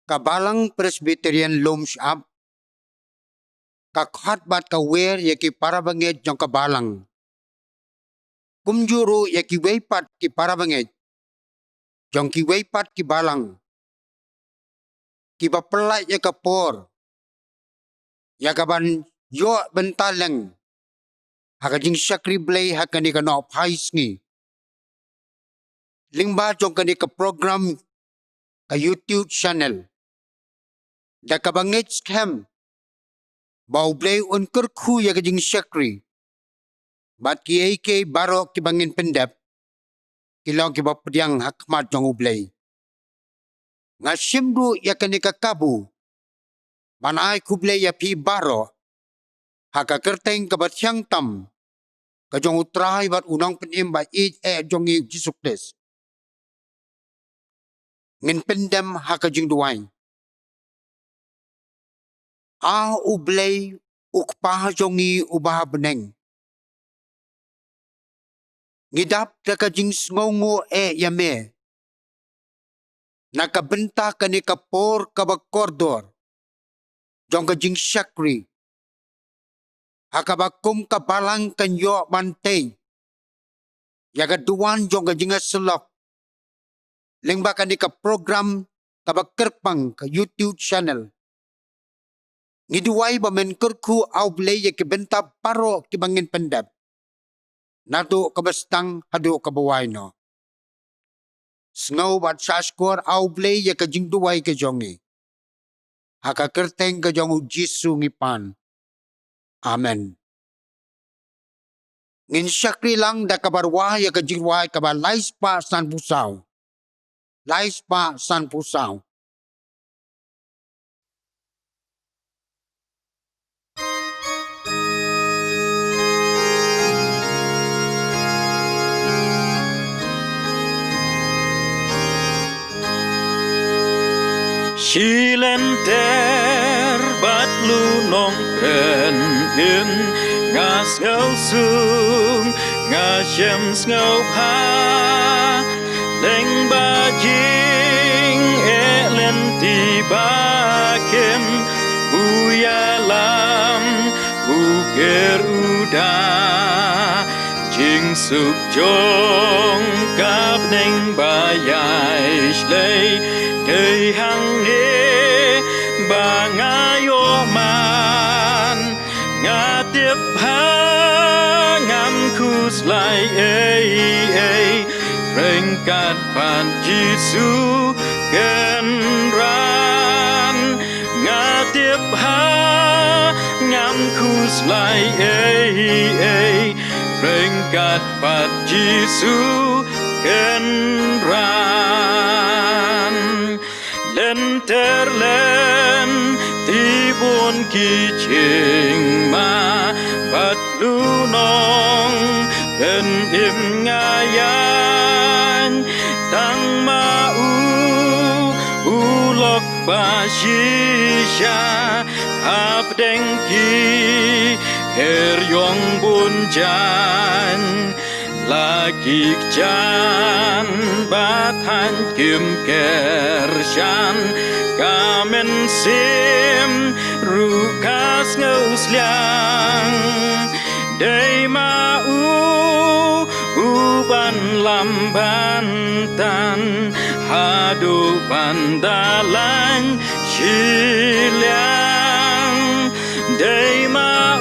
Kabalang Presbyterian Loms Up, kakhatbat kawer yaki parabangit jong kabalang. Kumjuro yaki waypat ki parabangit, jong ki waypat ki balang. Ki bapelai ya kapor, ya kaban yo bentaleng, haka jing sakri blay haka ni ka no pais ngi. Lingba jong ka ni ka program ka YouTube channel. Da kabangit scam, bau blay un kurku ya ka jing sakri. Bat ki AK baro ki bangin pendep, kilaw ki bapediang hakmat jong ublay. Nga simru ya ka ni ka kabu, manay kublay ya pi baro, haka kerteng kabatyang tam, kajong utrahay bat unang penim ba jong i Jisukdes. Ngin pendem haka jing duway. Ublay ukpah jong i ubah beneng. Ngidap daka jing sngongo yame. Nakabenta ka ni kapor kabakordor. Jong ka jing syakri. Hakabakum kabalang kanyo mantay. Yagaduan jong ka jing selok. Lingba ka ni ka program kabakkerpang ka YouTube channel. Ngiduay ba men kurku blay ya kibenta paro kibangin pendap. Nato kabastang hado kabaway no. Snow bat saskor blay ya kajing duway ka jongi. Haka kerteng ka jong Jisu ngipan. Amen. Ngin syakri lang da kabarwah ya kajing duway kabalais pa san pusaw. Lais pa san pusaw. Silenter bat lunong ken in ngas ngau sung ngasem ngau pa leng ba jing elen tiba kem buyalam buker uda jing suk jong kap neng bayai shlei Đời hằng nê bà ngã yo man ngã tiếp ha ngắm khus lại reng kat pan Giêsu ken ran ngã tiếp ha ngắm khus lại reng kat pan Giêsu ken ran Len terlen tibun ki ching ma bat lunong ken im ngayan tang ma ulok ba shisha hap deng ki her yong bun jan Lagi jan batan kim kershan kamen sim rukas ngausliang day ma uban lambantan hadu bandalan shiliang day ma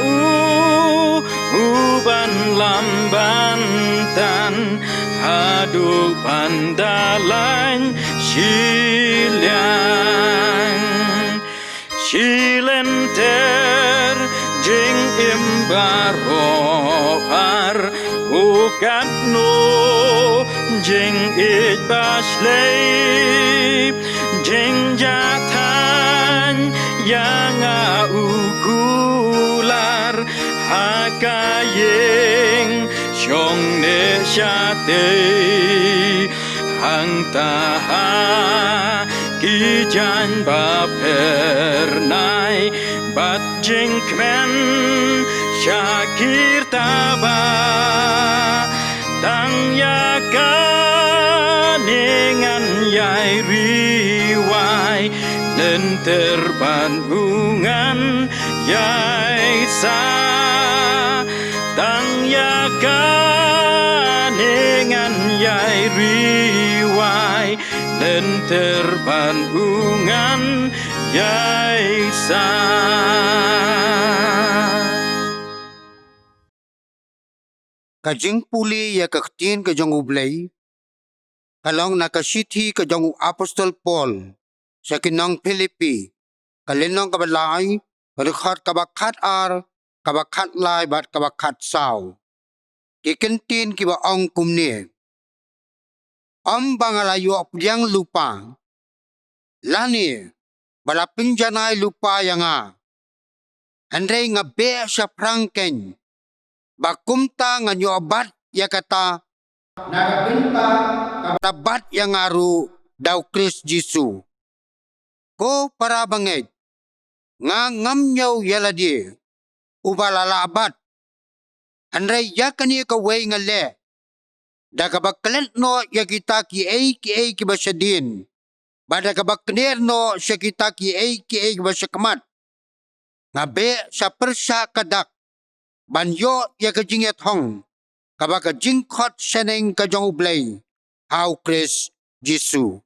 uban lambantan hadu pandalan shiliang shilenter jing imbaroar ukat no jing it baslay jing jatan yang ukular hakayeng Syong ne syate hang taha ki jan ba pernai bat jing kmen syakir taba tang yaka dengan yai riwai lenter bangungan yai sa tang yakan dengan yai riwai lenter bangungan yai sa. Kajing puli ya kaktin kajong ublay, kalong nakasithi kajong Apostol Paul sa kinang Pilipi, kalinong kabalay, karukat kabakat ar, kabakat lay bat kabakat saw. Kikintin kiba ong kumni. Bangalayo apdyang lupa, lani, balapin janay lupa yang nga. Andrei nga be sa prangken, bakumta nga nyo abat ya kata nagabinta kabat yang aru daw Chris Jisu. Ko para bangit nga ngamnyaw yaladi ubalala abat. Andray ya kani kaway nga le dagabakkalit no ya kita ki ay kiba siya din. Badagabakkalir no siya kita ki ay kiba siya kamat. Nga be sa persya kadak banyo ya kajingyat hong, kabaka jingkot seneng kajong ublay, au Chris Jisu.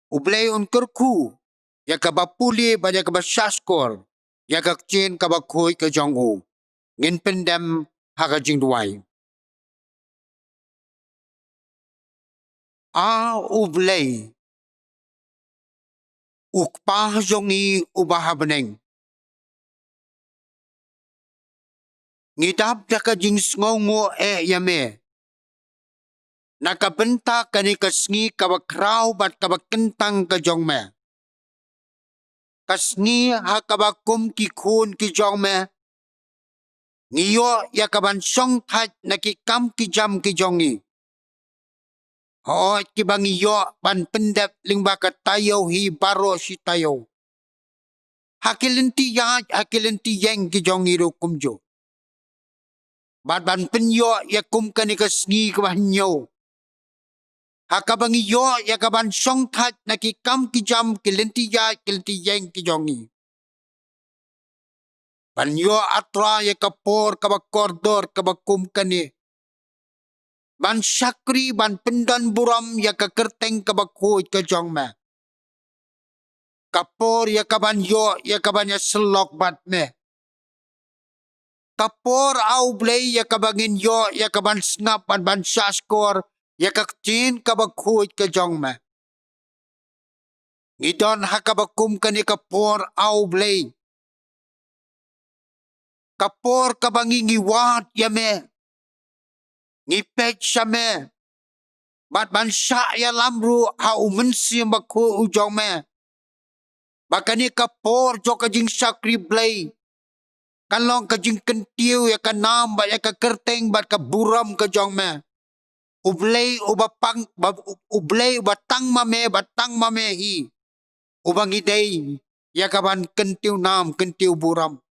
Ublay unkurku, ya kabapuli ba ya kabasyaskor, ya kakchin kabakoy kajong u, ngin pendem hakajing duway. Ublay, ukpahajong ni ubahabaneng. Ngidap na kajing sngongo yame. Nakabenta kani kasngi kabakraw bat kabakentang kajong me. Kasngi hakabakum kikun kijong me. Ngiyo yakabansong tat nakikam kijam kijongi. Kibang iyo ban pendep lingba katayo hi baro si tayo. Hakilinti yang kijongi ro kumjo. Ban penyo ya kum kani kasngi kabanyo. Hakabang iyo ya kaban songkat nakikam kijam kilinti yang kijongi. Banyo atra ya kapor kabakordor kabakum kani. Ban syakri ban pendan buram ya kakerteng kabakoy kajong me. Kapor ya kabanyo ya kabanya selok bat me. Kapor au blay ya kabangin yo ya kaban snap ban syaskor ya kaktin kabakhoy kajong me. Ngidon hakabakum kani kapor au blay. Kapor kabangingiwat ya me. Ngipet siya me. Bat ban sya ya lamru au mensi bakho ujong me. Bakani kapor jo kajing sakri blay. Kalong kajing kentiu ya kanam bat ya kakerteng bat kaburam kajong me. Ublay ubatang mame batang mame hi. Ubang iday ya kaban kentiu nam kentiu buram.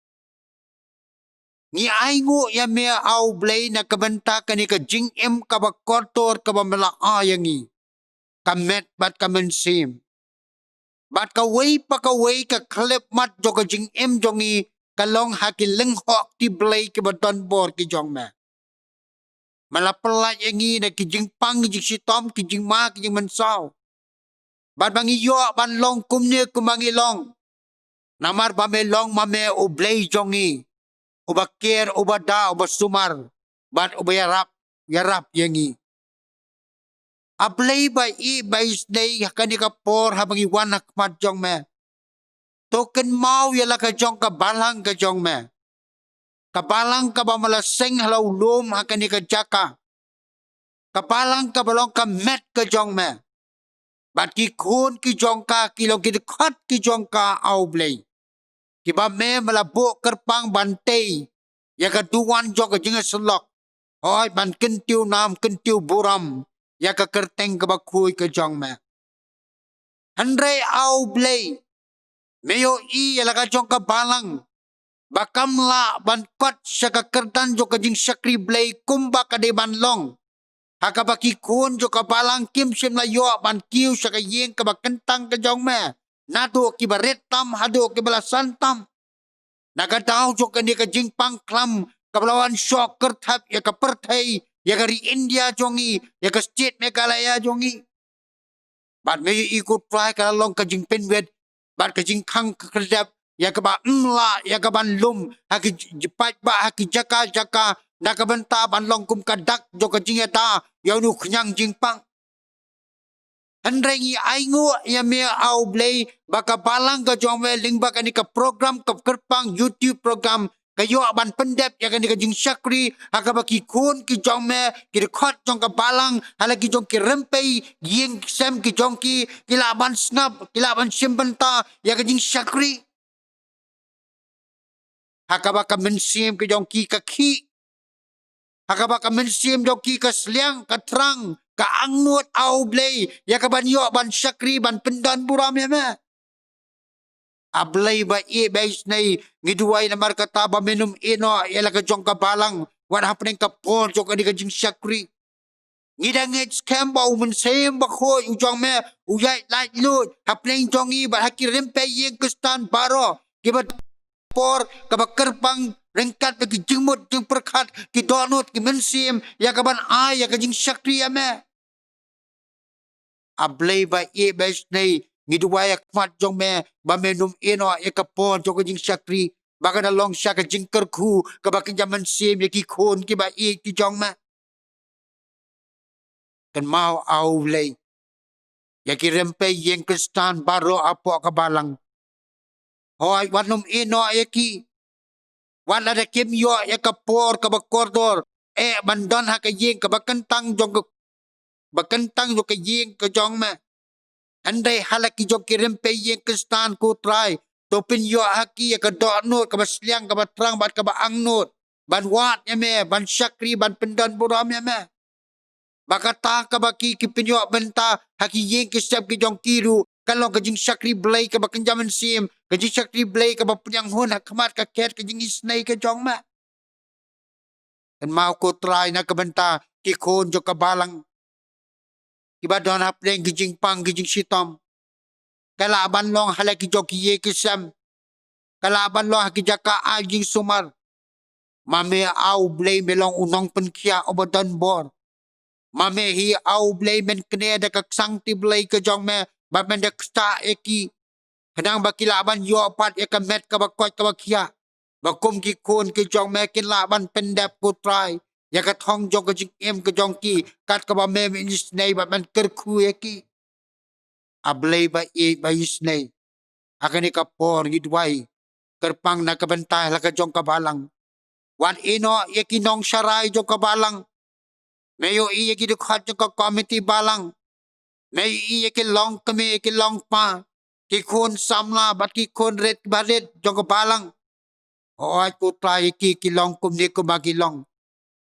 Ni aingo ya me au blay na kabanta kani kajing kabakortor kabamela ayangi. Kamet bat kamensim. Bat kaway pa kaway kaklep mat jo kajing jongi. Kalong hakin lenghok ti blay ke badan bor ki jong me. Malapelat yangi na kijing pang kijing sitom kijing ma kijing mensaw. Ban bangi yo ban long kumne kumangi long. Namar bame long mame ublay jongi. Ubakir ubada ubasumar. Ban ubayarap yarap yangi. Ablay ba isday hakani kapor habang iwan hakmat jong me. Token mau yala kajong kabalang kajong me. Kabalang ka ba malaseng halaw lum hakani kajaka. Kabalang ka balong ka met kajong me. Bat kikun kijong ka kilong kidikot kijong ka aublay. Kiba me malabo kerpang bantay. Ya kaduan jong kajing selok. Hoy ban kentiu nam kentiu buram. Ya kakerteng kabakuy kajong me. Handray aublay. Mayo yala kajong kabalang. Bakamla bankot sa kakertan jo kajing sakri blay kumba kadeban long. Hakabakikun jo kabalang kim sim layo ban kiw sa kayeng kabakentang kajong me. nado ki baretam hado ki balasan tam nagadao jo ka ni ka jingpang klam kablawan syok kerthap ya ka perthai ya dari India jongi ya ka state Meghalaya jongi bat me ikut try ka long ka jing penwet bat ka jing khang kedap ya ka ba mla ya ka ban lum ha ki jipat ba ha ki jaka jaka na ka benta ban long kum ka dak jo ka jing eta ya nu khnyang jingpang Andrengi aingu ya me au blay baka balang ka jongwe ling baka ni ka program ka kerpang YouTube program kayo ban pendep ya ka ni ka jing syakri haka baki kun ki jongme ki record jong ka balang hala ki jong ki rempei ying sem ki jong ki kilaban snap kilaban simbenta ya ka jing syakri haka baka mensim ki jong ki ka ki haka baka mensim jong ki ka sliang ka terang ka angut au blay ya ka ban yo ban syakri ban pendan buram ya me ablay ba e base nay ngiduay na markata ba minum ino ya ka jong ka balang wan happening ka pon jong ka di ka jing syakri ngidangit scam ba umun sem ba ko ujong me uyay light load happening jong i ba haki rempe yeng kustan baro kibat por kabakerpang rengkat bagi jengmut jeng perkat ki donut ki mensim ya kaban ay ya kajing syakri ya me ablay ba e bes nay ngiduwaya kmat jong me ba menum ino ya kapon jong kajing syakri baka na long sya kajing kerku kabakin jaman sim ya ki khon ki ba e ki jong me kan mau au lay ya ki rempe yeng kustan baro apo kabalang hoy wanum ino ya ki wala da kim yo ya kapor ka bakordor bandon ha ka yeng ka bakantang jong bakantang jo ka yeng ka jong ma andai halaki jo kirim pe yeng ka stan ko try to pin yo haki ya ka do no ka basliang ka batrang bat ka ba angnot ban wat ya me ban syakri ban pendan buram ya me bakata ka baki ki pinyo benta haki yeng ki sab ki jong kiru kalau ka jing syakri blay ka bakan jaman sim ka jing syakri blay ka ba punyang hun hakmat ka ket ka jing isnay ka jong ma kan mau ko try na ka benta ki khon jo ka balang kiba don hapdeng ki jing pang ki jing sitom kalaban long halaki jo ki ye ki sam kalaban long haki jaka a jing sumar mame au blay melong unong penkia obadan bor mame hi au blay men kene da ka sang ti blay ka jong me ba men da ksta eki kadang bakilaban yo pat ya ka met ka bakot ka bakia bakum ki kon ki jong me kin laban pendap ko try ya ka thong jong ka jing em ka jong ki kat ka ba me ni snei ba men ker khu eki ablay ba e ba isnei akani ka por gidwai kerpang na ka bentay la ka jong ka balang wan ino yeki nong sharai jong ka balang Mayo iya ki dukhat ka committee balang. May iya ki long kami ki long pa. Ki khon samla bat ki khon red balit jong ka balang. O ay ko try ki long kum ni ko magilong.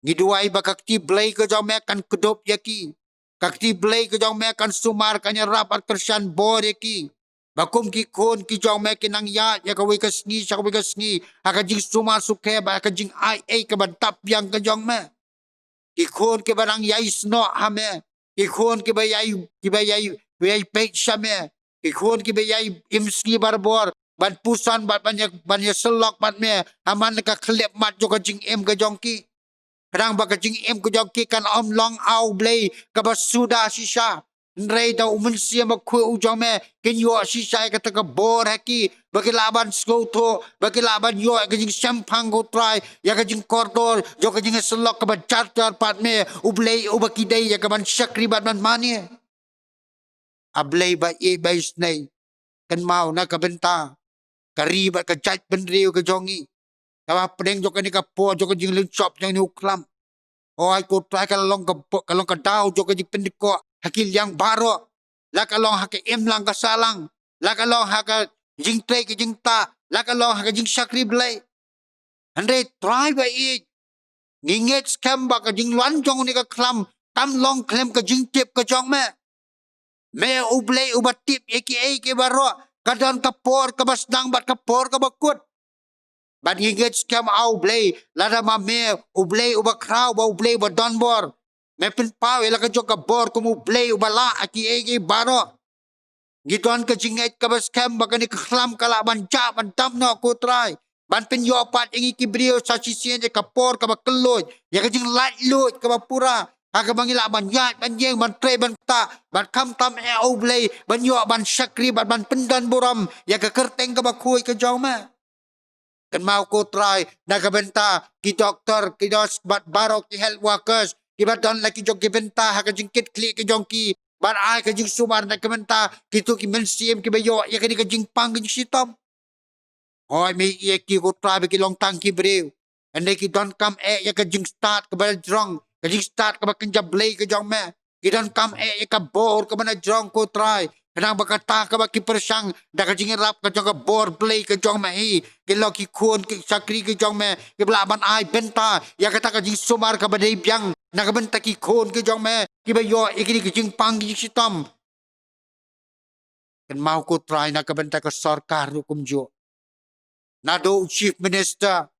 Giduay ba kakti blay ko jong me kan kudop yaki. Kakti blay ko jong me kan sumar kanya rap at kersyan bor yaki. Bakum ki khon ki jong me kinang ya ya ka ka sngi sa ka sngi. Aka jing sumar sukhe ba aka jing ai ka bantap yang ka jong me. Ikhon ke barang yai sno hame ikhon ke bayai bayai pek shame ikhon ke bayai imski barbor ban pusan bat banyak selok bat me aman ka klep mat jo ka jing em ka jongki kadang ba ka jing em ka jongki kan om long au blay ka basuda shisha Nrei da umun siya magkwe ujong me kinyo shisha ka taka bor haki bagi laban skoto bagi laban yo ka jing sampang ko try ya ka jing kordor jo ka jing selok ka ban charter pat me ublay ubakidai ya ka ban syakri bat man mani ablay ba e ba isnay kan mau na ka benta kari ba ka chat benriu ka jongi ka pedeng jo ka ni ka po jo ka jing lin shop jang ni uklam o ay ko try ka long ka daw jo ka jing pendiko hakil yang baro lakalong hake em lang kasalang lakalong haka jing tray ke jing ta lakalong haka jing syakri blay andre try ba i nginget scam ba ka jing luan jong ni ka klam tam long klem ka jing tip ka jong me ublay ubat tip eki ke baro kadon kapor ka basdang bat kapor ka bakut But nginget scam au blay lada ma me ublay uba kraw ba ublay ba donbor Mepin pau ela ka joka bor kumu play ubala aki egi baro. Gidon ka jingait ka bas kem bagani klam kala ban ja ban dam no ko try. Ban pen yo pat ingi kibrio sa sisien je kapor ka bakeloj. Ya ka jing lat loj ka bapura. Aga bangila ban yat ban jeng ban tre ban ta ban kam tam e oblay ban yo ban syakri ban pendan boram ya ka kerteng ka bakui ka jong ma. Kan mau ko try nagabenta ki doktor ki dos bat barok ki health workers ki baton laki jong ki benta ha ka jingkit klik ki jong ki ban ai ka jing sumar nagabenta ki tu ki mensiem ki bayo ya ka di ka jing pang ki sitom hoy me ye ki ko try ki long tang ki brew and they ki don't come ya ka jing start ka ba drong ka jing start ka ba kan jablay ka jong me ki don't come ya ka bor ka ba na drong ko try Kanang bakata ka ba ki persang da ka jing rap ka jong ka bor play ka jong me hi ki lo ki kun ki sakri ki jong me ki blaban ai benta ya kata ka jing sumar ka ba dei biang na ka benta ki kun ki jong me ki ba yo ikini ki jing pang ki sitam kan mau ko try na ka benta ka sarkar hukum jo na do chief minister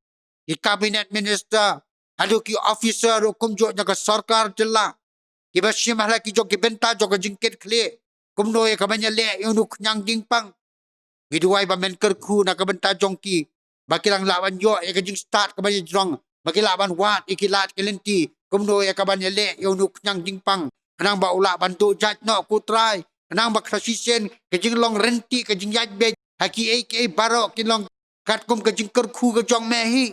ki cabinet minister hado ki officer hukum jo na ka sarkar jela ki ba simah la ki jong ki benta jong ka jingkit kle kumno ya kabanya le yunuk nyang jingpang Biduai ba men kerku na kabenta jongki. Bakilang lawan yo ya kajing start kabanya jong. Bakilaban wat ikilat kelenti. Kumno ya kabanya le yunuk nyang jingpang. Kanang ba ula bantu jat no kutray. Kanang ba krasisen kajing long renti kajing yat bej. Haki aka baro kinlong katkum kajing kerku kajong mehi.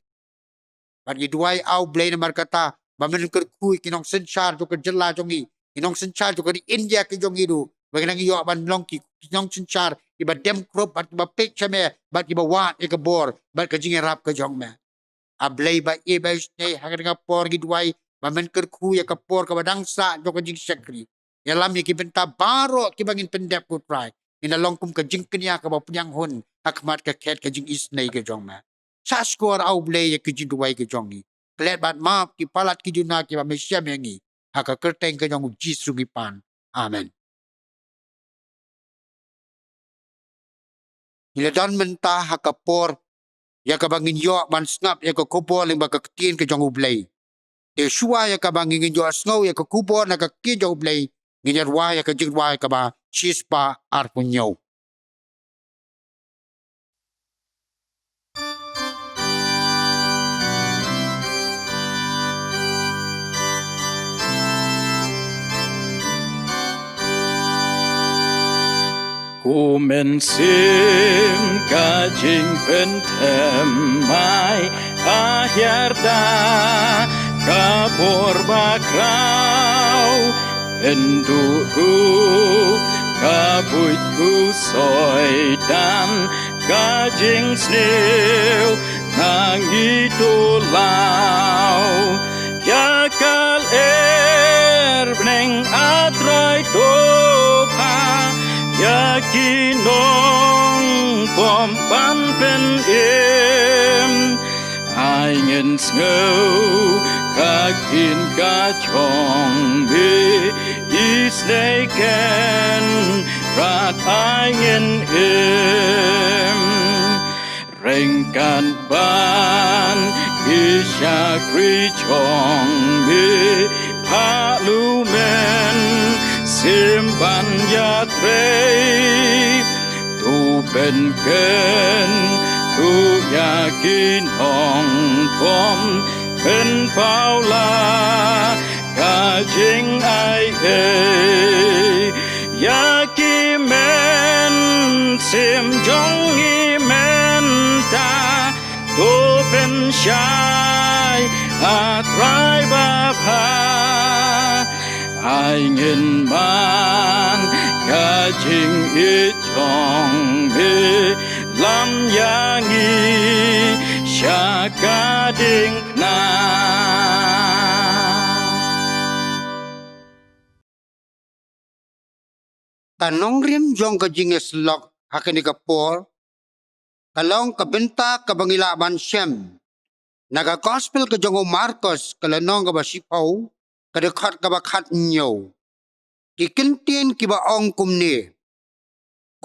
Bagi duai au blay na markata. Bamen kerku kinong sensar jo kajela jongi. Kinong sensar jo di India kajong idu. Bagaimana yo ban long ki kinong sensar iba dem krop bat iba pek chame bat iba wat ika bor bat ka jinge rap ka jong me ablay ba iba stay hagar nga por gidway mamen kerku ya ka por ka badang sa do ka jing sakri yalam ya ki benta baro ki bangin pendep ko try inalong kum ka jing kenya ka ba punyang hun akmat ka ket ka jing isnay ka jong me sa skor au blay ya ki jidway ka jongi klet bat map ki palat ki juna ki ba mesya mengi haka kerteng ka jong jisu pan amen Ila dan mentah hakapor ya kabangin yo man snap ya kakupo ling bakakin ke jong ublay. Te shua ya kabangin yo snow ya kakupo na kakin jong ublay. Ginyarwa ya kajigwa ya kaba chispa arpunyo. Ku men sim ka jing pen tem mai akhir da ka por bakrau endu ka buit ku soi dan ka jing snew nangi tu lau ya kal bneng atrai topa Yakinong pompan pen ai ngân ngâu kakin ka chong bi isneken rat ai ngân rengkan ban isya kri chong bi palumen simpan yatrei tu ben ken tu yakin hong pom ben paula ka jing ai yakimen sim jong i men ta tu ben shai atrai ba pa ai ngân man ka jing i chong bi lam ya ngi sha ka ding na Tanong rim jong ka jinges lok hakani ka por. Kalong kabenta kabangilaban siyem. Naga gospel ka jong Marcos kalanong ka ba sipaw. Kadekat ka ba kat nyo. Kikintin kiba ong kumni.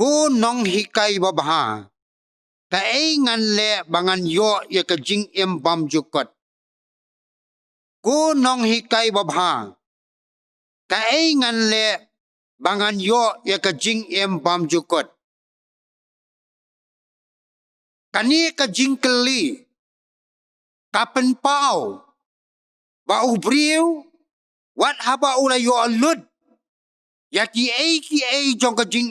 Ko nong hikay babha. Kaingan le bangan yo ya ka jing bam jukot. Ko nong hikay babha. Kaingan le bangan yo ya ka jing bam jukot. Kani ka jing keli, kapen pau, ba ubriu, wat haba ula yo alud, ya ki ei jong ka jing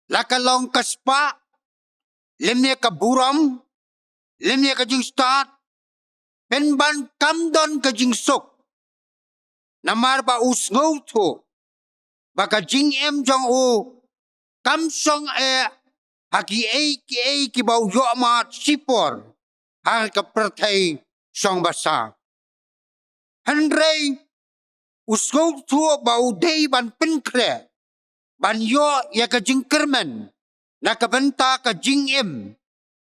laka long ka spa, lemnya ka buram, lemnya ka jing start, penban kamdon ka jing sok, namar ba usngau to, ba ka jing jong u, kamsong haki ki bau yo mat sipor, hal ka pertai song basa. Henrei usngau to bau dei ban penkre, ban yo ya ka jing kermen, na ka benta ka jing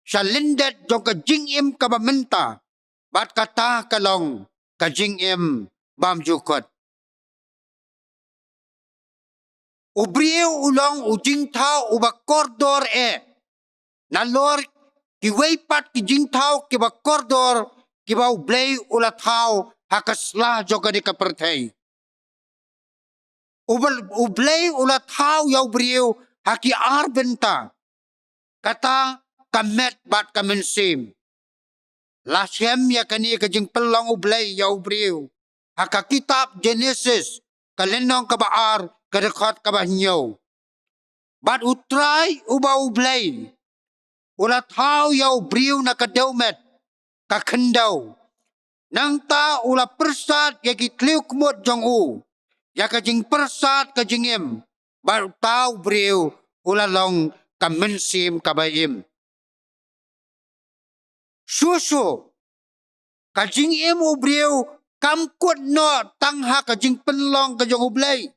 sa lindet jong ka jing ka ba menta, bat kata kalong ka jing bam jukot. Ubriu ulong ujing tau uba kordor nalor ki weipat ki jing tau ki ba kordor ki ba ublay ula tau hakasla joga di kapertay. Ublay ula tau ya ubriu haki arbenta kata kamet bat kamensim. Lasyem ya kani ka jing pelong ublay ya ubriu haka kitab Genesis kalenong kabaar kadekot kabahnyaw. Bat utray uba ublay. Ula tau yaw briw na kadawmet kakendaw. Nang ta ula persat ya kitliw kumot jong u. Ya kajing persat kajingim. Bat tau briw ula long kamensim kabayim. Susu. Kajingim ubriw kamkut no tangha kajing penlong kajong ublay.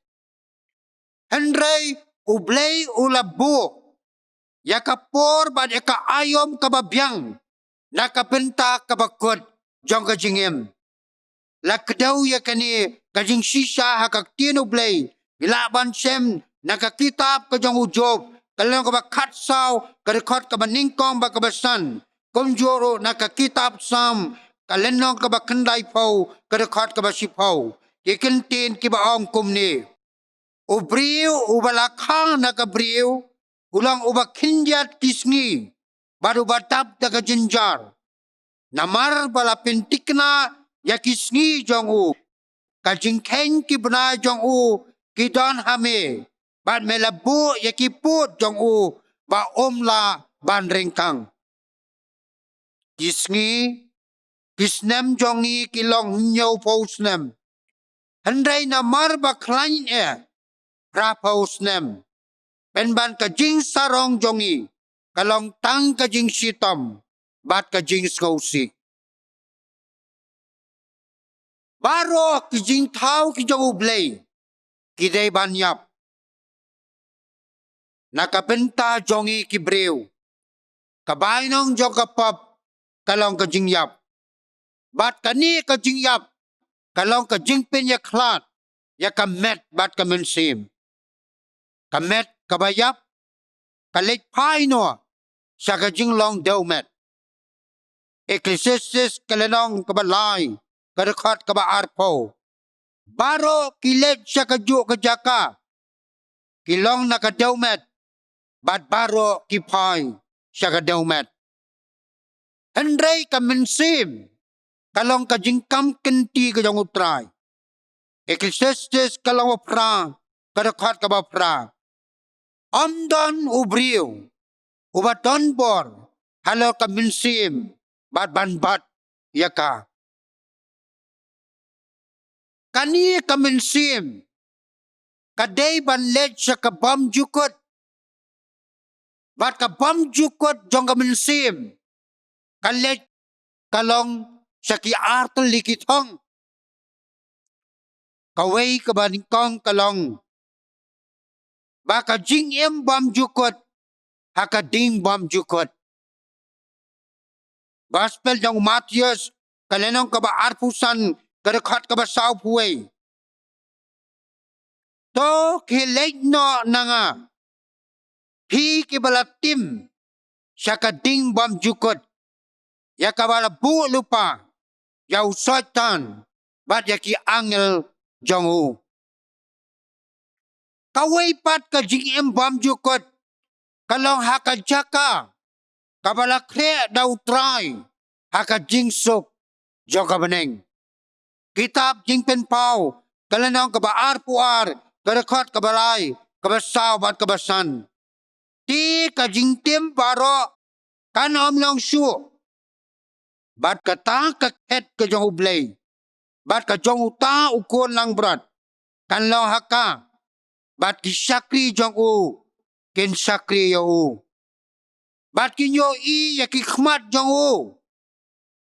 Henrei ublay ulabu, ya kapor bad ya ka ayom kababyang, nakabenta kabakot jong kajingim. Lakdaw ya kani kajing sisa hakak tinublay, bilaban sem nakakitab kajong ujob, kalong kabakatsaw, kadekot kabaningkong bakabasan, kumjoro nakakitab sam, kalenong kabakanday paw, kadekot kabasipaw, kikintin kibaong kumni. Ubriu ubalakhang nakabriu, ulang ubakinjat kisngi, baru batap daga jenjar. Namar bala pintikna ya kisngi jong u, kajingkeng ki bena jong u, kidon hame, bat melabu ya kiput jong u, ba omla ban ringkang. Kisngi, kisnem jongi kilong nyaw pausnem. Hendai namar baklain Rapaus nem. Penban kajing sarong jongi. Kalong tang kajing sitom. Bat kajing skausi. Baro kajing tau kijong ublay. Kiday banyap. Nakabenta jongi kibriw. Kabaynong jong kapap. Kalong kajing yap. Bat kani kajing yap. Kalong kajing pinyaklat. Ya kamet bat kamensim. Kamet kabayap, kalit paino, sa kajing long dawmet. Ecclesiastes kalenong kabalay, kadekot kabaarpo. Baro kilit sa kaju kajaka, kilong nakadawmet, bat baro kipay sa kadawmet. Henrei kamensim, kalong kajing kamkenti kajong utray. Ecclesiastes kalong wapra, kadekot kabapra. Amdan ubriu, ubaton bor, halo kaminsim, bat banbat yaka. Kani kaminsim, kaday banled sa kabam jukot, bat kabam jukot jong kaminsim, kaled kalong sa kiartol likitong, kaway kabaningkong kalong, baka jing bam jukot, haka ding bam jukot. Gospel ng Matius, kalenong kaba arpusan, kadekot kaba sao puway. To kilig no na nga, hi kibalatim, siya ka ding bam jukot, ya kabala bu lupa, ya usotan, bat ya ki angel jong u. Kawai pat ka jing em bam jukot. Kalong haka jaka. Kabala kre daw try. Haka jing sok. Joka beneng. Kitab jing pen pau. Kalanong kabaar puar. Karakot kabalay. Kabasaw bat kabasan. Ti ka jing tim baro. Kanom long syu. Bat kata kaket ka jong ublay. Bat ka jong uta ukon lang berat. Kan long haka. Bat ki syakri jong u. Ken syakri ya u. Bat ki nyo i ya ki khmat jong u.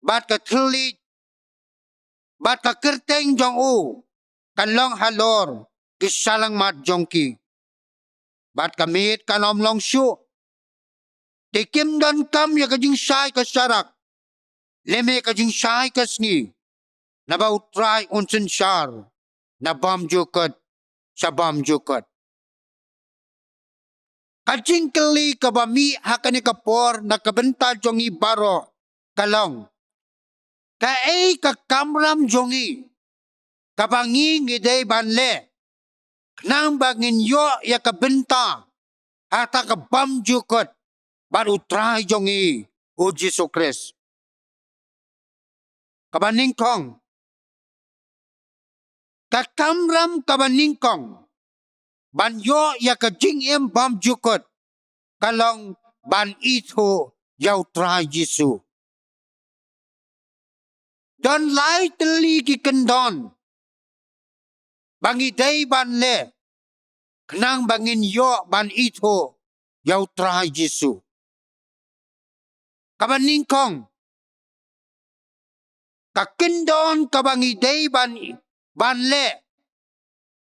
Bat ka telit. Bat ka kerteng jong u. Kan long halor. Ki salang mat jong ki. Bat ka mit kan om long syu. Tikim dan kam ya ka jing syai ka syarak. Leme ka jing syai ka sngi. Nabau try unsen syar. Nabam jukot. Sabam jukot. Kajing keli kabami hakani kapor na kabenta jongi baro kalong. Kae ka kamram jongi. Kabangi ngidey banle. Nang bangin yo ya kabenta. Hata kabam jukot. Baru try jongi. O Jesu Christ. Kabaningkong. Kakamram kabaningkong. Ban yo ya kajing em bam jukot. Kalong ban ito yaw try Jesu. Don lai teli ki kendon. Bangi day ban le. Kenang bangin yo ban ito yaw try Jesu. Kabaningkong. Kakendon kabangi day ban le.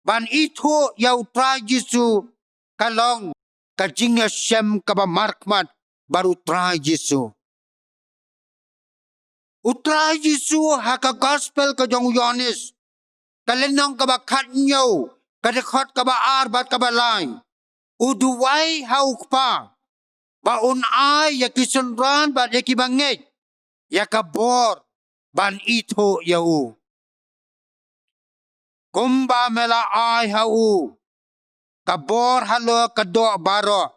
Ban ito yaw try Jesu. Kalong kajing Hashem kaba markmat baru try Jesu. Utray Jesu haka gospel ka jong Yohanes. Kalenong kaba katnyo. Kadekot kaba arbat kaba lay. Uduway hauk pa. Baon ay yakisunran bat yakibangit. Yakabor ban ito yaw. Kumba mela ay hau. Kabor halo kado baro.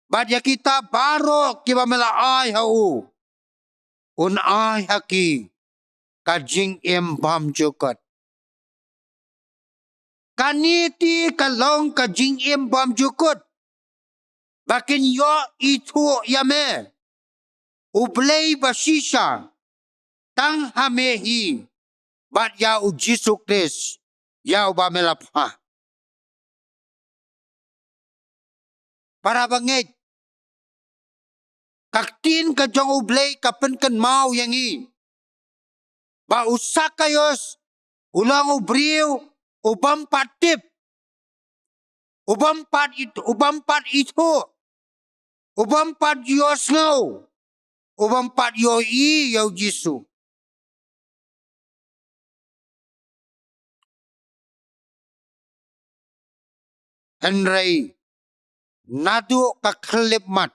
Badya kita baro kiba mela ay hau. Un ay haki. Kajing embam jukot. Kaniti kalong kajing embam jukot. Bakin yo itu yame. Ublay basisha. Tang hamehi. Bat yau Jesu Christ. Yau ba melapha. Para bangit. Kaktin ka jong ublay kapen kan mau yang i. Ba usak kayos. Ulang ubriw. Ubam patip. Ubam pat itu. Ubam pat yos ngaw. Ubam pat yo i yau Jesu. Henry, nado kaklip mat,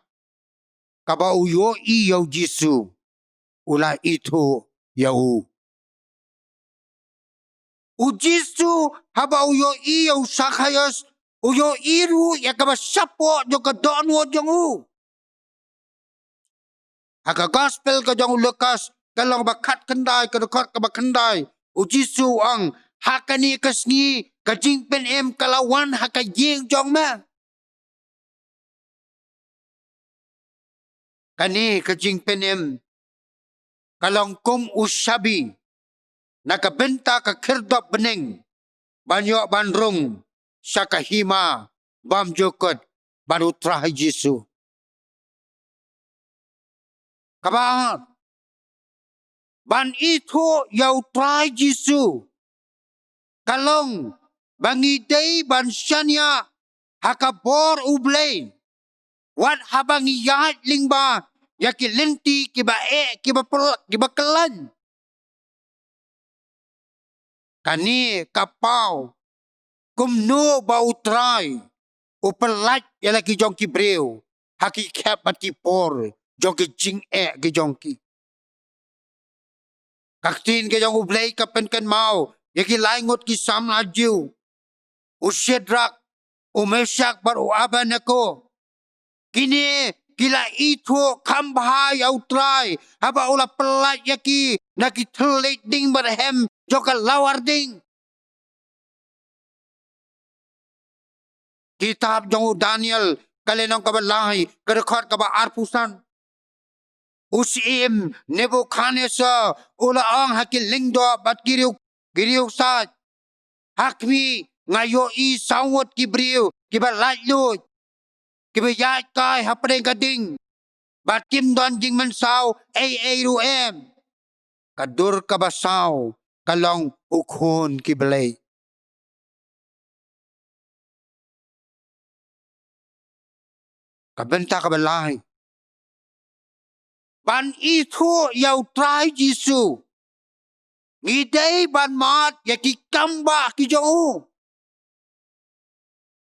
kaba uyo iyaw Jesu, ula ito yaw. U Jesu, haba uyo iyaw sakayos, uyo iru ya kaba sapo jo kadonwo jongu. Haka gospel ka jong Lukas, kalong bakat kendai, kadokot kaba kendai, u Jesu ang hakani kasngi, kajing pen em kalawan haka yeng jong ma. Kani kajing pen em kalong kum usabi nakabenta ka kirdop bening banyo bandrung sa kahima bam jukot baru trahi Jesu. Kabaat ban ito yaw trahi Jesu. Kalong bangiday bansanya hakabor ublay. Wat habang iyat lingba yakilenti kiba kelan. Kani kapaw kumno ba utray upelat yalaki jong kibreu haki kep matipor jong ki jing ki jong ki. Kaktin ke jong ublay kapen kan mau yaki laingot ki sam lajiw. Usyedrak Umesyak beruaban ako. Kini kila itu kambha yau try. Haba ula pelat yaki. Nakitelit ding berhem. Joka lawar ding. Kitab jong Daniel. Kalenong kabalahi. Kerekod kaba arpusan. Usim Nebuchadnezzar. Ula ang hakil lingdo bat giriw sat. Hakmi ngayo i sawot kibriw. Kiba latlut. Kiba yat kai hapadeng kading. Bat kim don jing mensaw. Ay ruem. Kadur kabasaw. Kalong ukhon kibalay. Kabenta kabalahi. Ban itu yau try Jisu. Ngidai ban mat yaki kamba ki jongu.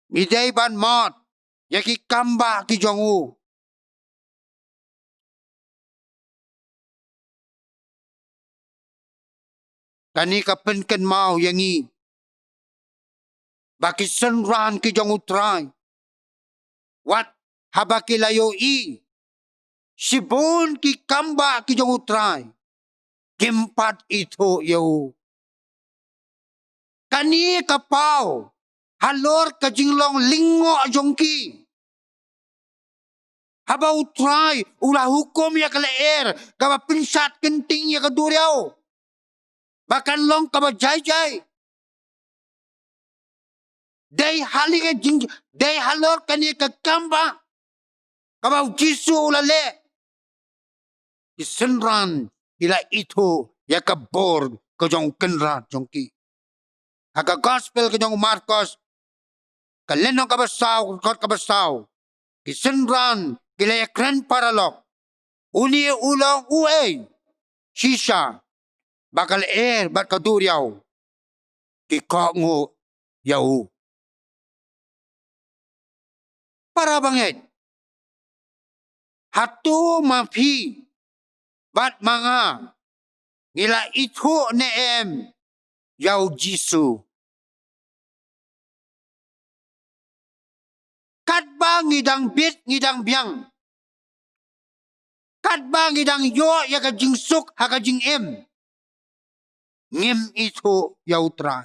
Ngidai ban mat yaki kamba ki jongu. Kani kapenken mau yangi. Baki senran ki jongu try. Wat habaki layo i. Sibun ki kamba ki jongu try. Kimpat itu yau. Kani kapau. Halor ka jinglong lingo jongki. Habau try. Ulah hukum ya kaleer. Kaba pinsat kenting ya kaduriaw. Bahkan long kaba jay-jay. Day halor kani ka kamba. Kabau Jisu ulale. Isenran. Ila itu ya kabor kajong kenrat jongki. Haka gospel kajong Marcos. Kalenong kabasaw. Kisenran kila ya kren paralok. Uni ulang uay. Shisha. Bakal bat kaduriaw. Kikongo yaw. Para bangit. Hatu mafi. Bat mga ngila itu neem yaw Jisu. Kadba ngidang bit ngidang biang. Kadba ngidang yo ya kajing suk ha kajing em. Ngim itu yaw tra.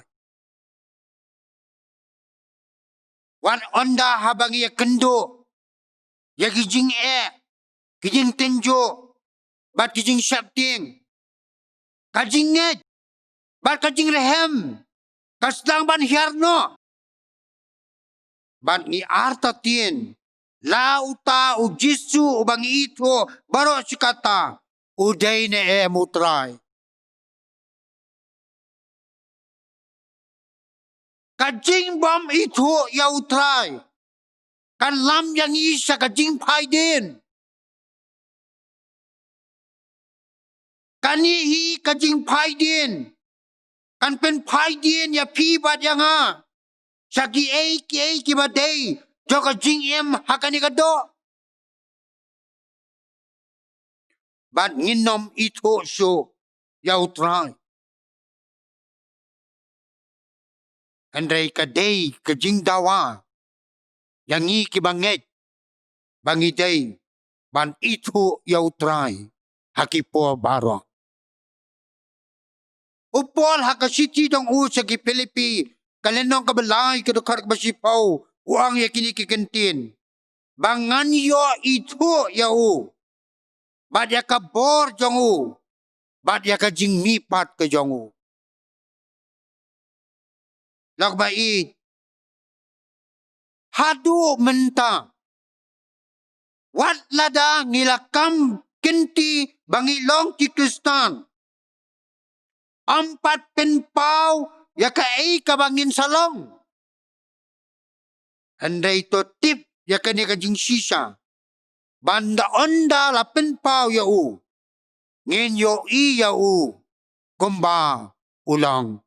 Wan onda habang ya kendo. Ya kajing kajing tenjo. Bat kajing syapting. Kajing nged. Bat kajing rehem. Kaslang ban hierno. Bat ni arta tien. Lauta u Jisu ubang ito. Baro si kata. Uday ne mutray. Kajing bam ito yautray. Kan lam yang isa kajing pay din. Kanihi kajing pay din. Kan pen pay din ya pibat yang ha. Sa ki kibaday. Jo kajing hakani kado. Bat nginom ito so yautray. Andai kaday kajing dawa. Yangi kibangit. Bangiday. Ban ito yautray. Hakipo baro. Upol hakasiti dong sa ki Pilipi. Kalenong kabalay kadukar basipaw. Uang yakini kikentin. Bangan yo ito yau. Badya ka bor jongu. Badya ka jing mipat ka jongu. Lagbait. Hadu menta. Wat lada ngilakam kenti bangilong ti Kristan. Ampat penpaw yaka kabangin salong. Anday to tip yaka ni kajing sisa. Banda onda la penpaw yau. Ngin yo yau. Kumba ulang.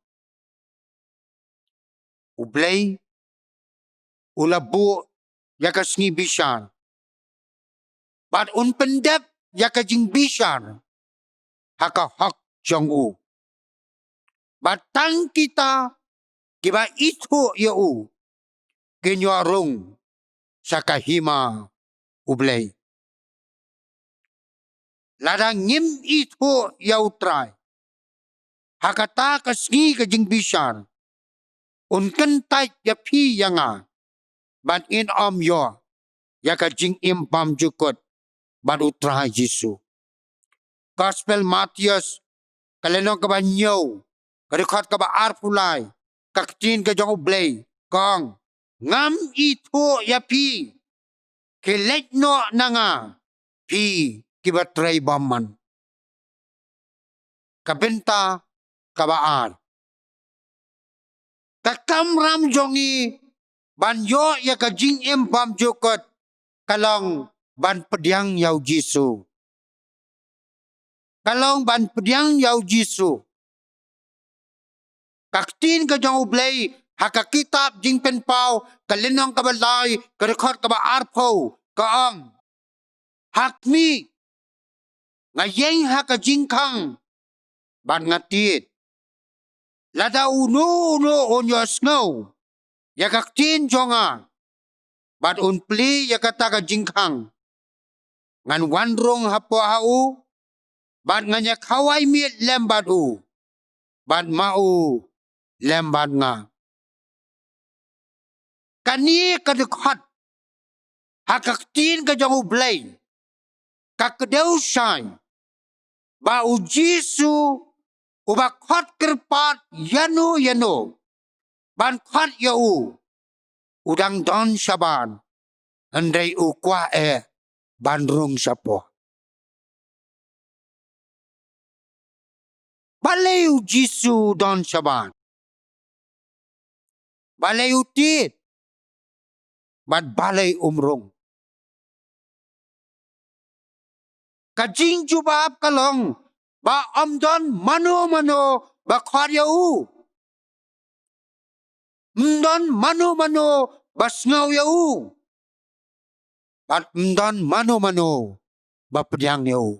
Ublay. Ulabu yaka sngi bisyar. Bat un pendep yaka jing bisyar. Haka hak jong u. Batang kita kiba itu yau. kinyorong sa kahima ublay. Ladang ngim ito yautray. Hakata kasngi kajing bisar. Unkan tay yapi yanga. Ban in yo. Yaka jing impam jukot. Ban utray Jisu. Gospel Matthias. Kalenong ka ba nyaw. Karikot ka ba arpulay. Kaktin ka jang ublay. Kong. Ngam ito yapi. Kilet no na nga. Pi kibatray baman. Kabenta kabaar. Kakamram jongi banyo ya kajing impam jukot kalong ban pediang yau Jisu. Kalong ban pediang yau Jisu. Kaktin ka jang ublay hakakitab jing penpau kalinong kabalay karikot kabaar po kaang hakmi ngayeng hakajing kang ban ngatit. Lada uno onyo snow. Yakaktin jonga. Bat unpli yakataka jingkang. Ngan wandrong hapo hau. Bat nganyak hawai miet lembat u. Bat mau lembat nga. Kani kadekhat. Hakaktin ka jang ublay. Kakadaw shay. Ba u Jisu. Ubakhat kerpat yano. Ban khat yau. Udang don saban. Andai ukwa bandrung sapo. Balay u Jisu don saban. Balay utit. Bat balay umrong. Kajing jubab kalong. Ba amdon mano ba khat yau. Mdon mano basngaw yau. Bat mdon mano ba pediang yau.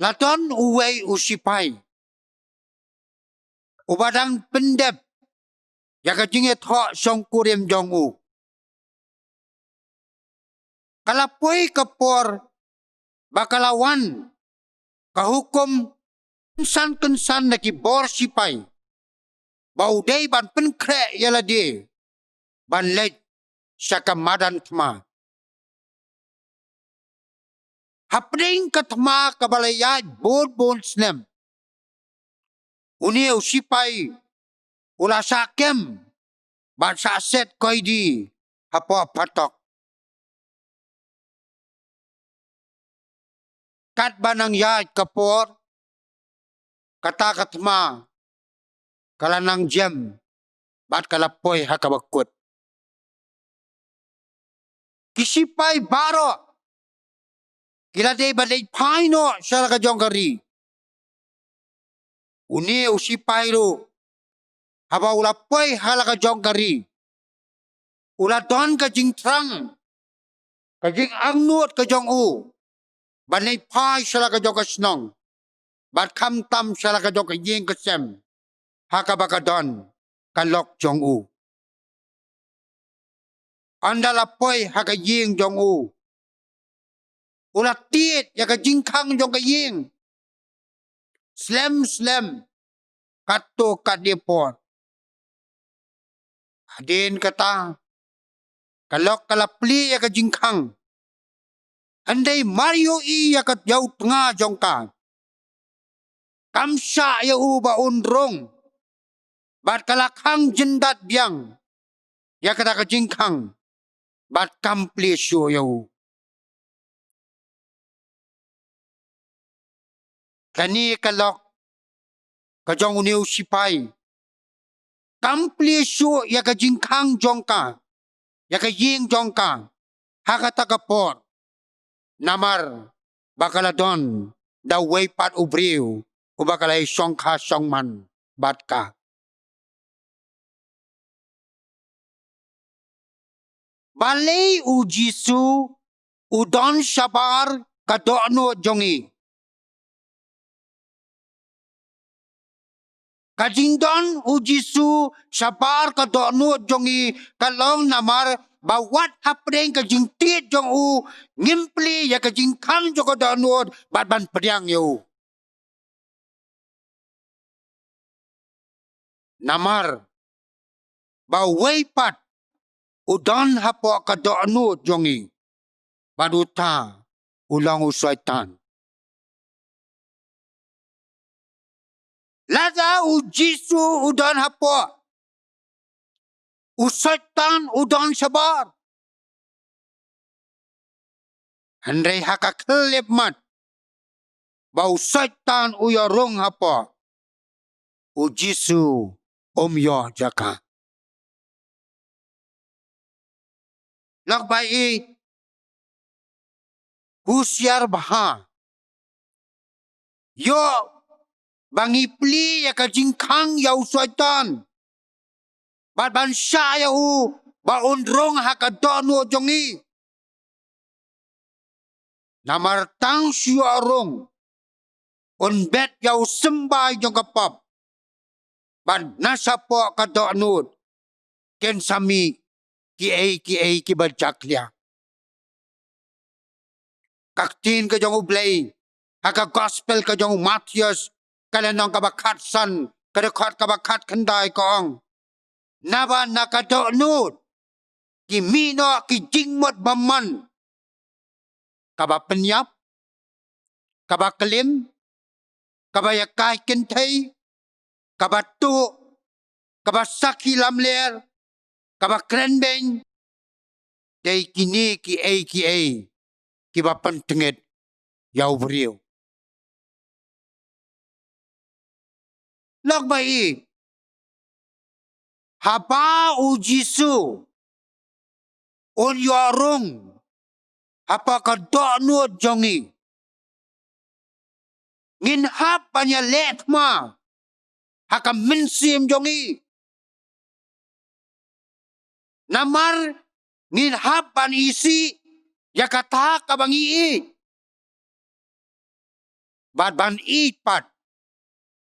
Laton uway usipay. Ubadang pendep. Yaka jinget ho song kurim jong u. Kalapoy kapor bakalawan kahukum kensan nakibor sipay. Bauday ban penkre yalade. Ban lej syakamadan tma. Hapring katma kabalayad bon snem. Uni usipay ula sakem. Ban saset koidi hapo patok. Kat banang yad kapor. Kata katma. Kalanang jem. Bat kalapoy hakabakut. Kisipay baro. Kilade balay paino siya kajong kari. Uni usipay ro. Haba ulapoy halaka jong kari. Uladon kajing trang. Kajing angnut kajong u. Banay pay siya kajong kasnong. Bat kamtam siya kajong kajing kasem. Hakabakadon kalok jong u. Andalapoy hakajing jong u. Ulatit yakajing kang jong kajing. Slem. Kato kadipot. Adin kata. Kalok kalapli yakajing kang. Anday Mario yakat yaut nga jong ka. Kamsa yau ba unrong. Bat kalakang jendat biang. Yakata kajing kang. Bat kampli syo yau. Kani kalok. Kajong uniw sipay. Kampli syo yakajing kang jong ka. Yakajing jong ka. Hakata kapor. Namar bakaladon daw way pat ubriw o bakalay siyong ka siyong man bat ka. Balay u Jisu udon sabar kadono jongi. Kajingdon u Jisu sabar ka donut jongi kalong namar bawat hapring kajing tit jong u ngimpli ya kajing kam joko donut ban pedang yo. Namar bawai pat udon hapo ka donut jongi baduta ulang u syaitan. Lada u Jisu udon hapo. U syaitan udon sabar. Handai haka kelip mat. Bau syaitan uyarong hapo. U Jisu yo jaka. Lak bai husiar baha. Yo bangi pli ya kajing kang yau syaitan. Ban sya ya u baundrong haka donu jongi. Namar tang syuarong. On bet yau sembay jong kapap. Ban nasapo ka donu. Ken sami ki bajaklia. Kaktin ka jong ublay. Haka gospel ka jong Matius. Kalanong kabakatsan. Kadakot kabakat kanday kaong. Naba nakadonut. Kimino kijingmot baman. Kabapenyap. Kabakelim. Kabayakay kentay. Kabatu. Kabasaki lamler. Kabakrenbeng. Day kini ki Kibapantengit. Yaw beriw. Log bai. Haba u Jisu. On yorong. Apa ka donut jongi. Ngin hap banya let ma. Haka mensim jongi. Namar ngin hap ban isi. Yakata kabangi i. Bad ban ipat.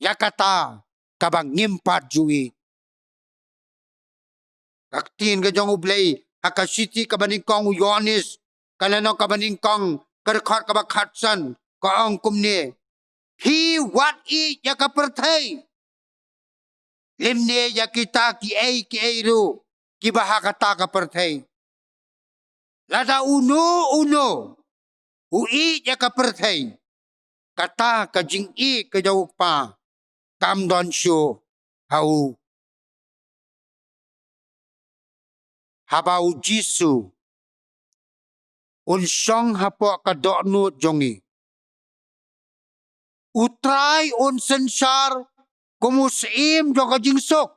Yakata kabang ngimpat jui. Kaktin ka jong ublay. Haka siti kabaningkong Yohanes. Kalano kabaningkong karkot kabakatsan. Kaong kumne. He what i yakapertay. Limne yakita ki ay ru. Kibahakata kapertay. Lada uno. Ui yakapertay. Kata kajing i kajawuk pa. Kamdon syo. Hau. Habau Jisu. Unsong hapo kadonut jongi. Utray un sensar kumusim jong kajingsok.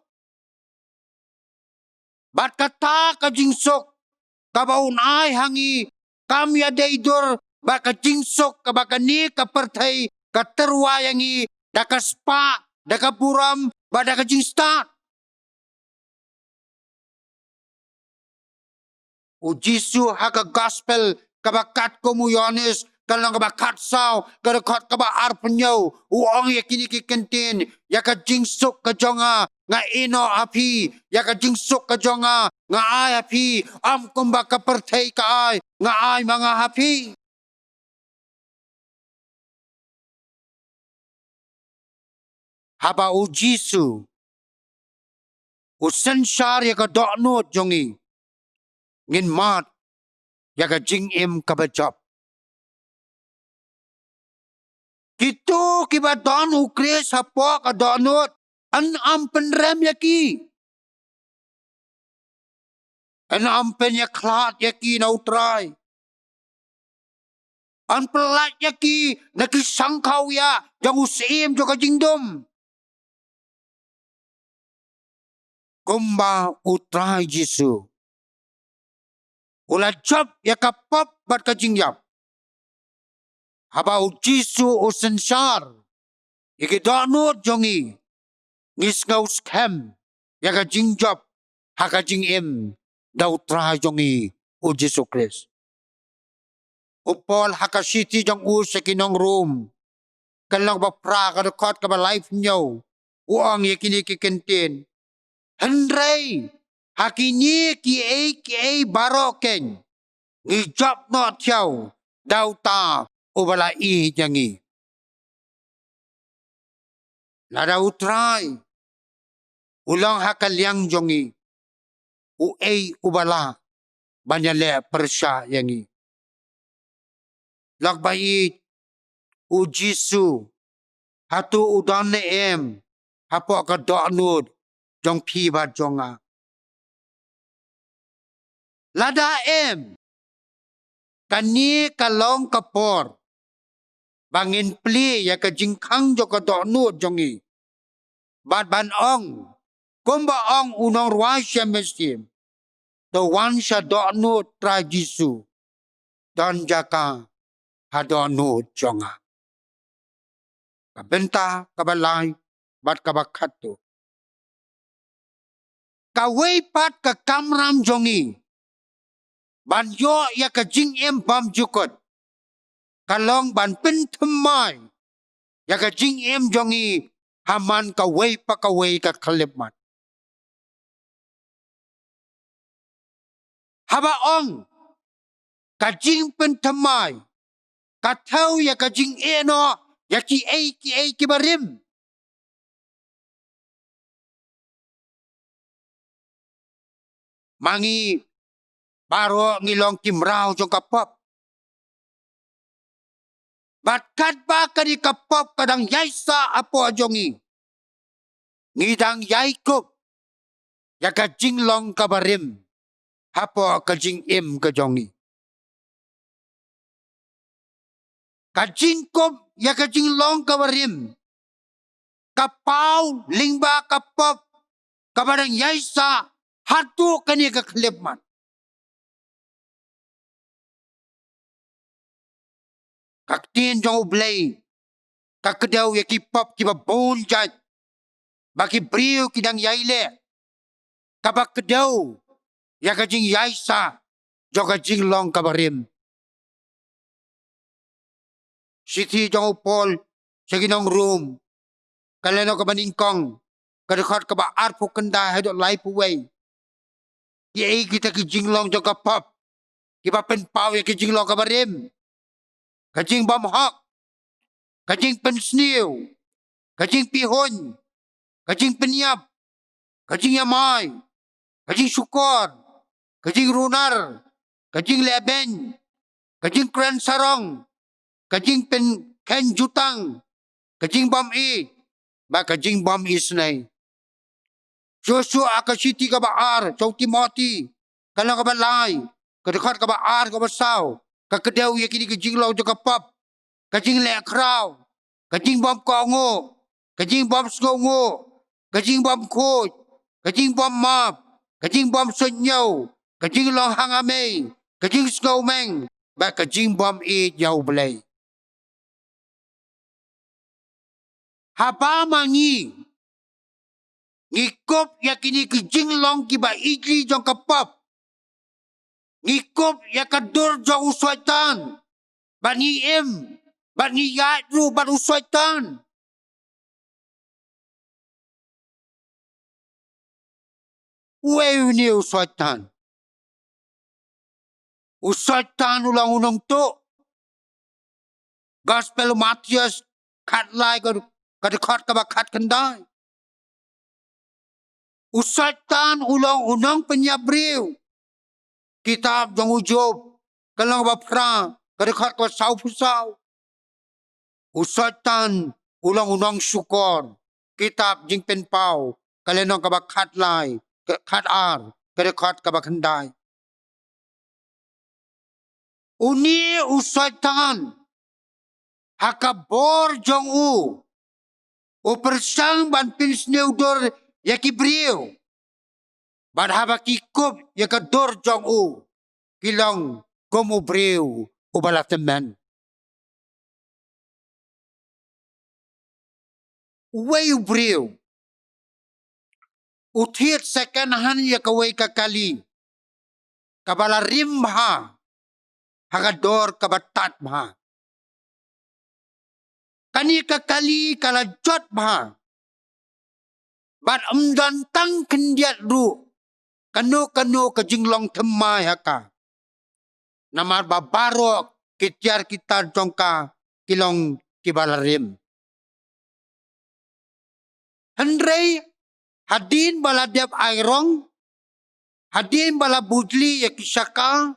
Bat kata kajingsok. Kabaun ay hangi kami adaidur bat kajingsok kabakani kapertay katerwayangi dakaspa dakapuram bat dakajingstat. U Jisu haka gospel kabakat komu Yohanes kalang kabakat sao kadakot kaba arpenyo uong yakini kikentin yaka jingsuk kajonga nga ino api yaka jingsuk kajonga nga ay api am kumba kapertay ka ay nga ay mga api. Haba u Jisu u sensar yaka donut jongi. Ngin mat, yaga jing im kabajap. Kito kiba don ukres hapo kadonot, an ampenrem yaki. An ampen yaklat yaki na utray. An pelat yaki nakisangkaw ya, jang usim joka jingdom. Kumba utray Jisu. Ula job yakapap bat kajingyap. Haba u Jisu u sensar. Ikidonut jongi. Ngisgaus kem. Yaka jingjop. Haka jingim. Dautra jongi u Jisu Kris. Upol haka city jong u sa kinong room. Kalang bapra kadakot ka ba life nyo. uang ya kini ki kenten. Hendrai hakini ki ai baroken. Ngi job no tiao dau ta ubala I jangi. Lada utrai ulang hakaliang jongi. Uai ubala banyale persya yangi. Lak bait u Jisu hatu udan em hapo ka donud jong pi ba jonga. Lada em kani kalong kapor bangin pli ya ka jingkang jo ka donud jongi. Bad ban ong kumba ong unong ruasya mesim. The one sya donud tra Jisu dan jaka hadonu jonga. Kabenta kabalay bat kabakatu. Kaway pat ka kamram jongi. Ban yo ya ka jing em bam jukot. Kalong ban pentemay ya ka jing em jongi haman kaway pa kaway ka kalipmat. Haba ong ka jing pentemay katau ya ka jing eno ya ki ai kibarim. Mangi baro ngilong kimrao jong kapop. Batkat ba kani kapop kadang yaisa apo jongi. Ngidang yaikup ya ka jinglong kabarim. Hapo ka jing im ka jongi. Ka jingkup ya ka jinglong kabarim. Kapau lingba kapop kabadang yaisa hatu kani ka kalipman. Kaktin jong ublay. Kakadaw ya ki pop ki babon jat. Baki briu kidang yaile. Kabakadaw ya ka jing yaisa jo ka jinglong kabarim. Siti jong upol sa ginong room. Kaleno ka maningkong. Kadakot ka ba arpo kanda hedok lai puway. Yai kita ki jinglong jong kapop. Kiba penpaw ya ki jinglong kabarim. Kajing bamhak. Kajing pensniw. Kajing pihon. Kajing penyap. Kajing yamay. Kajing syukor. Kajing runar. Kajing leben. Kajing kren sarong. Kajing ken jutang. Kajing bam I. Ba kajing bam I snay. Joshua akasiti ka baar. Chow Timothy. Kalang ka balay. Kadakot ka baar ka basaw. Kakadaw ya kini kajinglaw jo kapap. Kajing lekraw. Kajing bam kongo. Kajing bam skongo. Kajing bam kot. Kajing bam map. Kajing bam sonyaw. Kajing long hangamay. Kajing skawmeng. Ba kajing bam I yaw balay. Haba mangi. Ngikop ya kini kajinglong kiba igi jong kapap. Ngikop ya kadur jong uswaitan. Bani em. Bani yadru ban uswaitan. Uwe ni uswaitan. Uswaitan ulang unang to. Gospel Matias kat lai kadakot kabakat kanday. Uswaitan ulang unang penyabriw. Kitab jong ujob. Kalang bapra. Kadakot ka saw pusaw. Uswaitan ulang unang syukor. Kitab jing penpaw. Kalenong kabakat lai. Kat ar. Kadakot kabakanday. Uni uswaitan. Hakabor jong u. Upersang ban pinsnew dor yakibriw. Ban habakikup yakador jong u. Kilang kumubriw ubalatemen. Uway ubriw. Uthit second-hand yakaway kakali. Kabala rimha. Hagador kabatat maha. Kani kakali kalajot maha. bat amdan tang kendiat ru kanu ke jinglong temai haka namar babarok kitiar kita jongka kilong kibalarim Hendrei hadin baladiap airong hadin bala bujli ya kisaka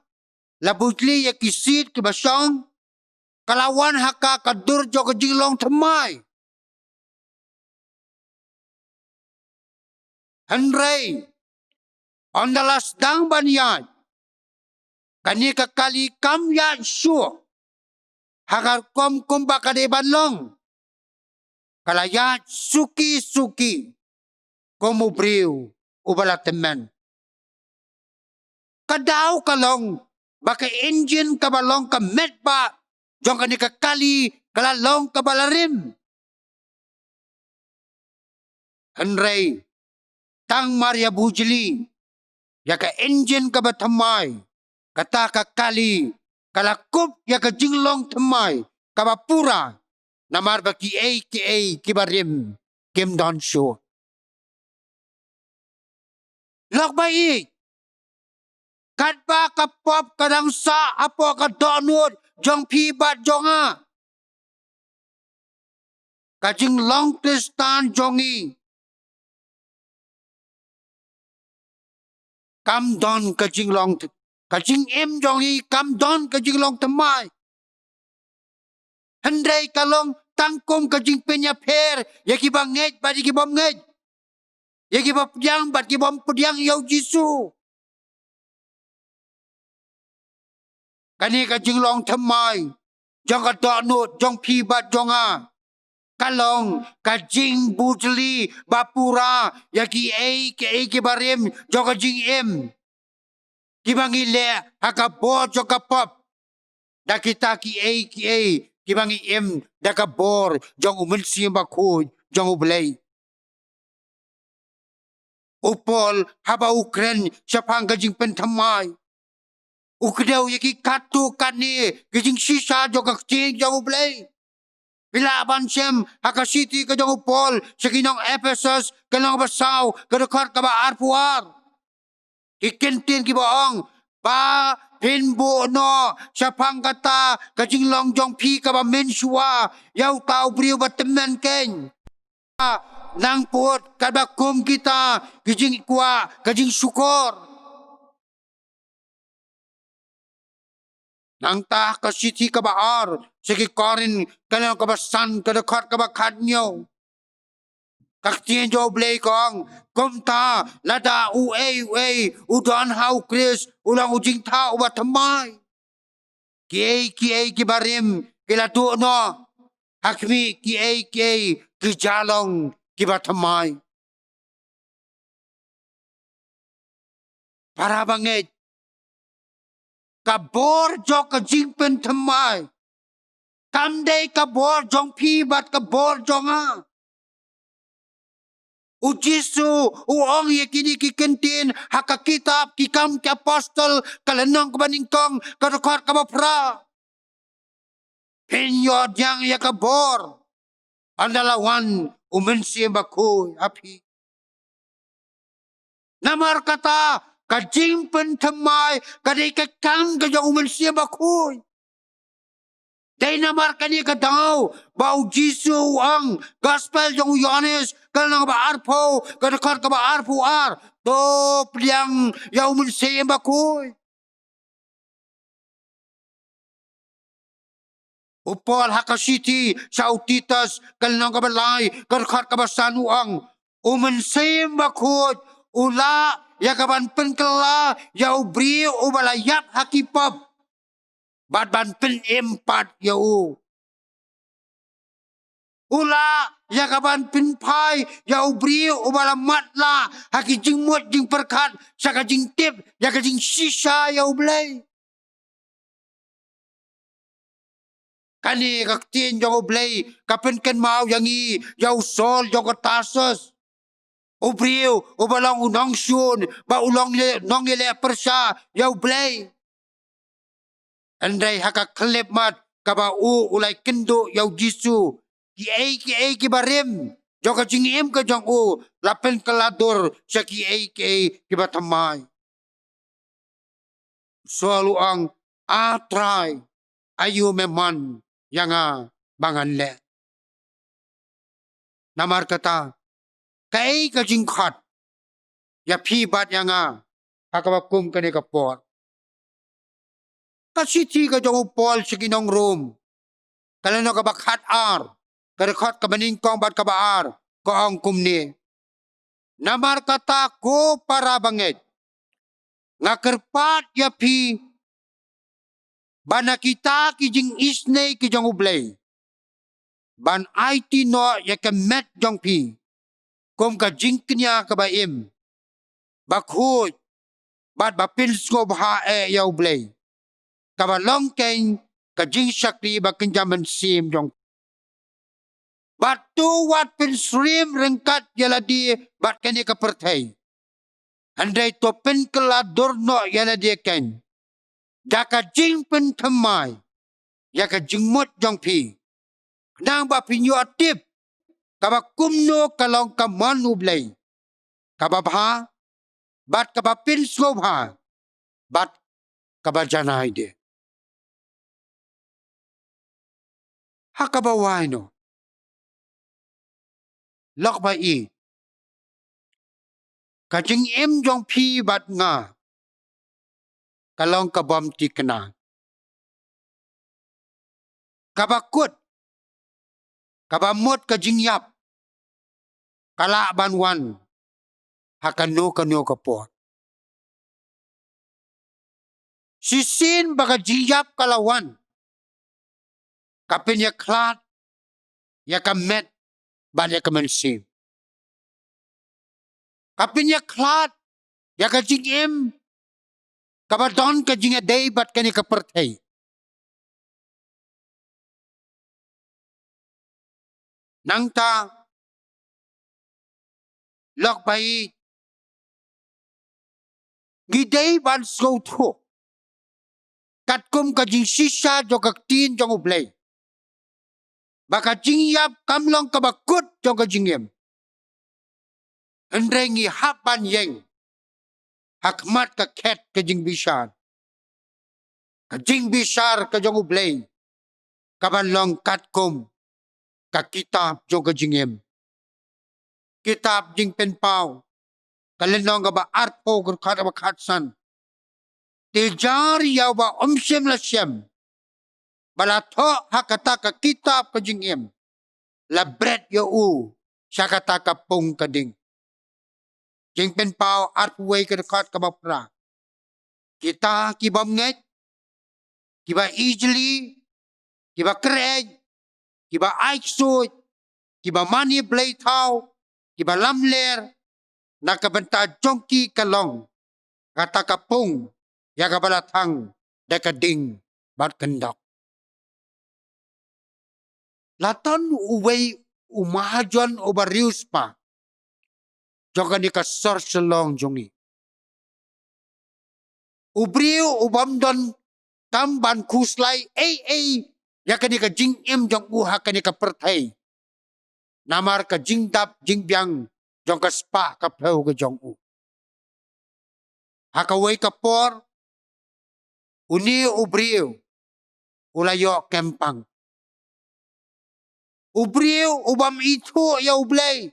la bujli ya kisit kibasong kalawan haka kadur jo ke jinglong temai Hendrei ondalas dang banyat kani kekali kam ya syuk hagar kom bakade banlong kalayat suki komu briu ubala teman kadau kalong baka engine kabalong ka medba jong kani kekali kalalong kabalarim Hendrei tang Maria Bujli ya ka engine kabatamay kata kakali kalakup ya ka jinglong temai kabapura namar baki kibarim kim don show lok bai kadba kapop kadang sa apo ka donut jong pi bat jonga ka jinglong kristan jongi kam don ka jinglong kajing em jongi kam don kajing long temai Hendrei kalong tangkum kajing penya per ya ki banget badi ki bom nget ya ki bapjang bad ki bom pudyang yau jisu kani kajing long temai jong ka donut jong pi bat jonga kalong kajing bujli bapura ya ki ki barim jong kajing em kibangi le hakabor jo kapop da kita ki kibangi em da kabor jong umensi baku jong ublay upol haba ukren siapang gajing pentamai ukdeu yaki katu kani gajing sisa jo kakcing jong ublay bila bansem hakasiti ka jong upol sakinong Ephesus kanong basaw kadukar ka ba arpuar kikintin ki baong ba pinbo no siapang kata kajing long jong pi ka ba mensua yau tau briu ba temen ken nang put kada kum kita kajing kuwa kajing syukur nang tah kasiti ka baar segi korin kanang ka basan kada khat ka ba khatnyo Kaktian jo blay kong komta lada udan hau kris ulang ujing ta ubat temai ki barim kila tu no hakmi ki jalong ki bat temai para banget kabor jo ka jingpen temai tamdai kabor jong pi bat kabor jonga Ujisu uong ye kini ki kentin haka kitab kikam ki apostol kalenong kebaningkong kadukar kabapra penyod yang ya kabor andalawan umensi baku api namar kata kajing pentemai kadai kekang kajang umensi baku Dai namar kani kadau bau Jisu ang gospel jong Yohanes kanang ba arpo kadakar ka ba arpo ar to pliang yau mun se bakoy upol hakasiti sautitas kanang ka balay kadakar ka ba sanuang umun se bakoy ula yakaban penkela yau bri ubalayap hakipap Ban pen empat yau. Ula ya kaban pin pai yau bri ubala matla haki jing mut jing perkat saka jing tip ya ka jing sisa yau blay. Kani kaktin jong blay kapen ken mau yangi yau sol jong tasos. Ubriu ubalang unong syun ba ulong le nong le persa yau blay. Andai haka klep mat kaba ulai kendo yau Jisu ki barim jong ka jing em ka jong u lapen kelador syaki ai ke kibatamai selalu ang atrai ayu meman yang bangan le namar kata kai ka jing khat ya phi bat yang hakabakum kani ka por kasiti ka jong pol siginong room kalano ka bakhat ar karekhot ka baning kong bat ka baar ko ang kumni namar kata ko para banget ngakerpat ya phi bana kita ki jing isne ki jong ublay ban IT no ya ka met jong phi kom ka jing knya ka ba im bakhoy bat ba pil sko bha ya ublay ka ba long ken ka jing shakri ba kinjaman sim jong bat tu wat pil srim rengkat yaladi bat kani ka perthai andai to pen kala dorno yaladi ken daka jing pen thamai ya ka jing mot jong phi nang ba pinyo atip kaba kumno kalong ka man ublay kaba bha bat kaba pin sobha bat kaba janai de hakaba waino lok ba i ka jing em jong phi bat nga kalong ka bom tikna kaba kut kaba mot ka jing yap kala banwan hakano kano ka po sisin baka jing yap kalawan kapin ya klat ya ka met ban ya ka mensim kapin ya klat ya ka jing em kaba don ka jing a day bat kani ka perthai nang ta lok bai gidei ban so tho kat kum ka jing sisa jo ka tin jong ublay baka jing yap kamlong ka bakut jong ka jing em andrengi hapan yeng hakmat ka ket ka jing bisar ka jing bisar ka jong ublay kabanlong kat kum ka kitab jong ka jing em kitab jing pen pau kalenong ka ba arpo khat ba khatsan tijar yaw ba omsem la syem balatho hakata ka kitab ka jing em la bret yo u syakata ka pung ka ding jing pen pau arpway ka khat ka ba pra kita ki bom nget ki ba easily ki ba kreg ki ba aiksuit ki ba mani play thau ki ba lamler nakabenta jongki kalong kata ka pung ya ka balathang dekading bat kendak laton uway umahajon obarius pa joga ni ka sor selong jongi ubriu ubamdon tamban kuslai ya kani ka jing em jong u ha kani ka perthai namar ka jing dap jing biang jong ka spa ka pheu ka jong u ha ka wei ka por uni ubriu ulayo kempang ubriu ubam itu ya ublay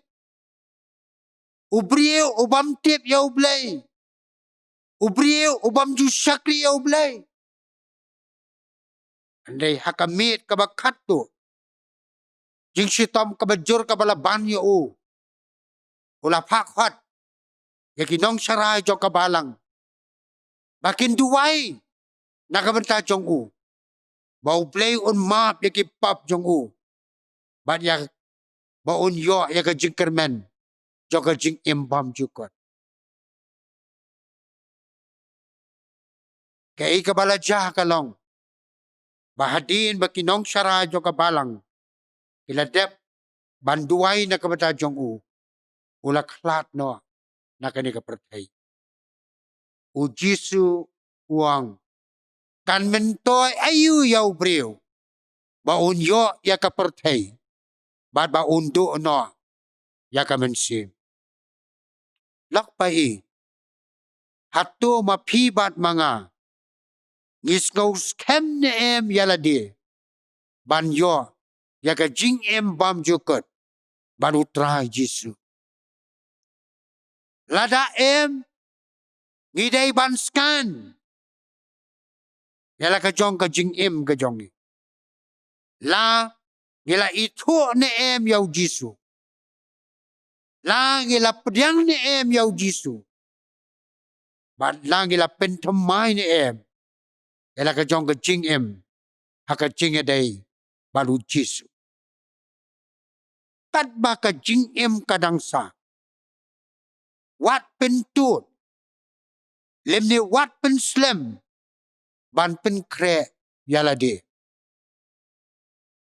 ubriu ubam tip ya ublay ubriu ubam ju syakri ya ublay andai hakamit ka bakhat tu jing sitom ka bajur ka balaban yo u ula phakhat ya kinong saray jo ka balang bakin duway nakabenta jong u bau play on map ya ki pap jong u bat ya baun yo ya ka jing kermen jo ka jing imbam jukot kay ka balajah kalong bahadin bakinong saray jo ka balang iladep banduay na kabata jong u ulaklat no na kani ka perthai u jisu uang kan mentoy ayu yaw briw baun yo ya ka perthai bat ba undo no yakamansim. Lakpai, hatu mapibat mga, ngisgaw skem ne yaladi, banyo, yaka jing bam jukut, banutra Jisu. Lada ngidai banskan, yala kajong ka jing kajong. La, ngila itu ne yaw Jisu. La ngila pediang ni yaw Jisu. But la ngila pentamay ni yala ka jong ka jing haka jing day balu Jisu. Kat ba ka jing kadangsa. Wat pentut. Lem ni wat pen slem. Ban pen kre yala de.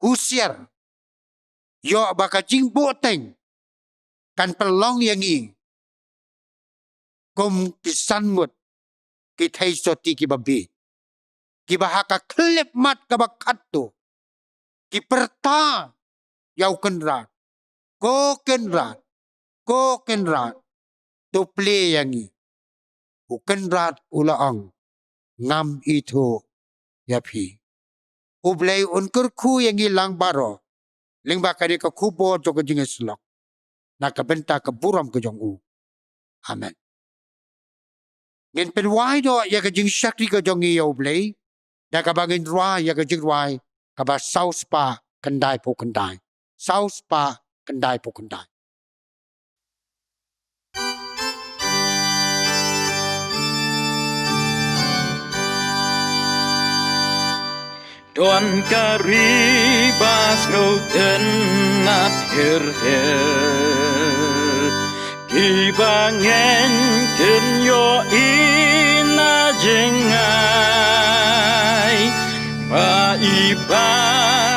Usier. Yo baka jing boteng. Kan pelong yang kum kisanmut kitay soti kibabi kibahaka klip mat kabakato kiperta yaw kenrat ko kenrat to play yang kenrat ulaang ngam itu yapi ublay unkurku yang lang baro lingba kadi ka kubo to jingeslok nakabenta ka buram ka jong amen. Ngin penwai do ya ka jing syakri ka jong iyo blay da ka bangin rwa ya ka jing rwai ka ba saus pa kendai po kendai saus pa kendai po kendai. Tuan karibas ngoten at her kibangen kenyo ina jengai ba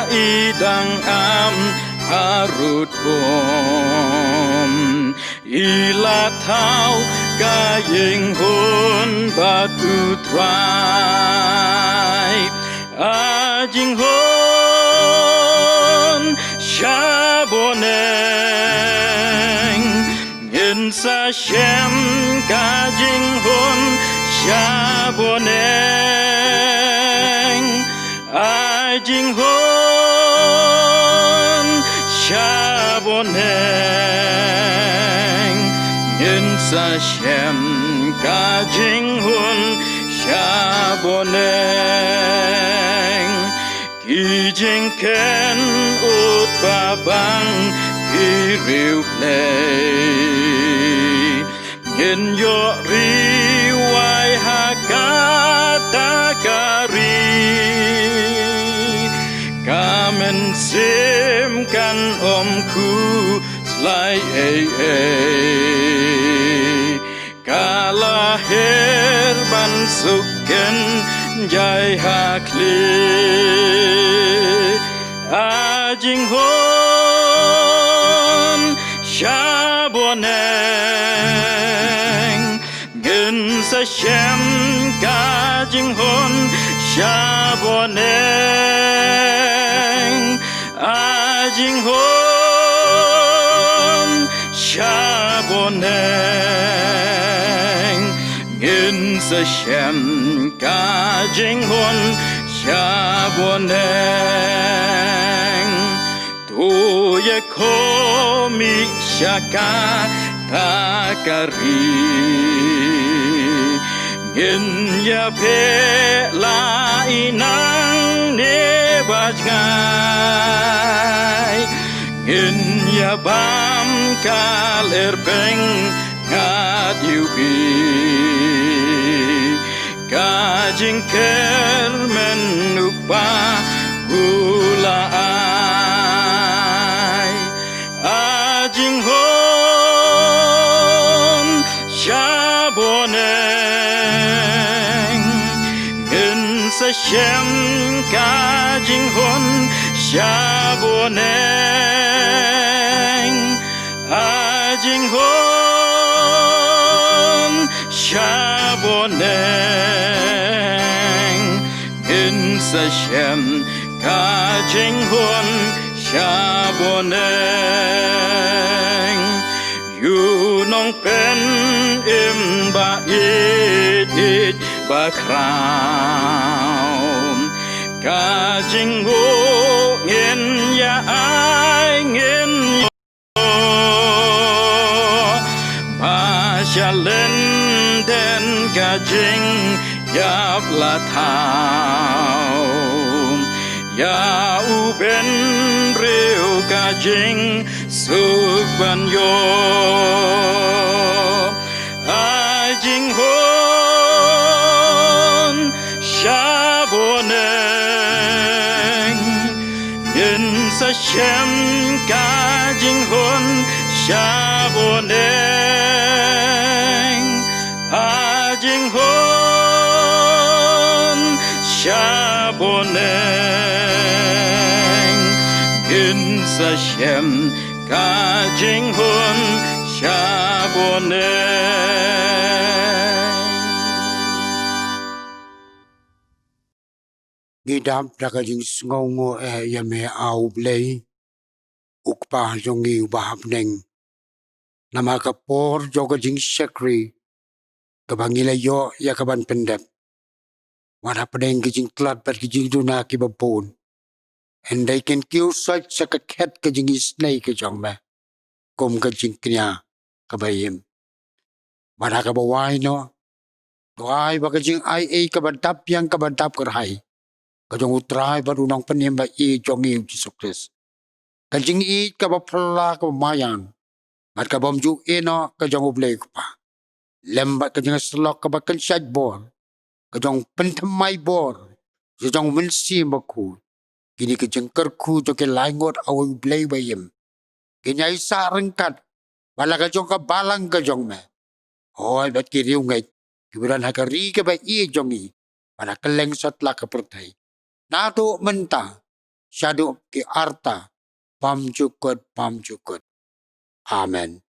idang harut bom ila tau gayeng hun batu trai ajing hon shaboneng ngin sa shem kajing hon shaboneng ajing hon shaboneng ngin sa shem kajing hon shaboneng kijing ken ut babang kiriu play ngin yo riwai hakata kari kamen sim kan omku slai kalahir ban suken jai hakli ajing hon shaboneng gen sa shem kajing hon shaboneng ajing hon shaboneng gen sa shem kajing hon shaboneng tu ye komi shaka takari gen ya pe la inang ne bajgai gen ya bam kal erbeng ngadiubi kajing kermen upa gulai ajing hon shaboneng gen sa shem kajing hon shaboneng ajing hon shaboneng gen sa shem kajing hon shaboneng อยู่น้องเป็นบาอิดบาคราวกาจิงโกเงินยาอายเงินบาชาเลนเดนกาจิงยาบลาทาวยาอูเป็นเรียวกาจิงสุกบันโยอาจิงโฮนชาโบเนงเงินสะเชมกาจิงโฮนชาโบเนงอาจิงโฮนชาโบเนงเงินสะเชมกาจิงโฮนชาโบเนGidam daga jing ngongo ya me au blei ukpa jongi ubahap neng nama kapor joga jing sekri kabangila yo ya kaban pendep wara pedeng jing klat bat jing duna ki babon and they can kill such a cat ka jing snake ka jong me kom ka jing knya kabayim wara ka bawai no wai ba ka jing ai ka badap yang ka badap kerhai kajong utrai baru nang penim ba i jong i Jesus Christ kajing i ka ba pla ka mayan mat ka bom ju eno kajong ublay ko pa lembat kajing slok ka ba kan shad bor kajong pentamai bor kajong mensi maku kini kajing kerku to ke laingot awu ublay bayim kinyai sa rengkat bala kajong ka balang kajong me hoy bat ki riu ngai kiburan hakari ka ba i jong i bala keleng sat la ka pertai Nado menta, syadu ki arta, pam jukut. Amen.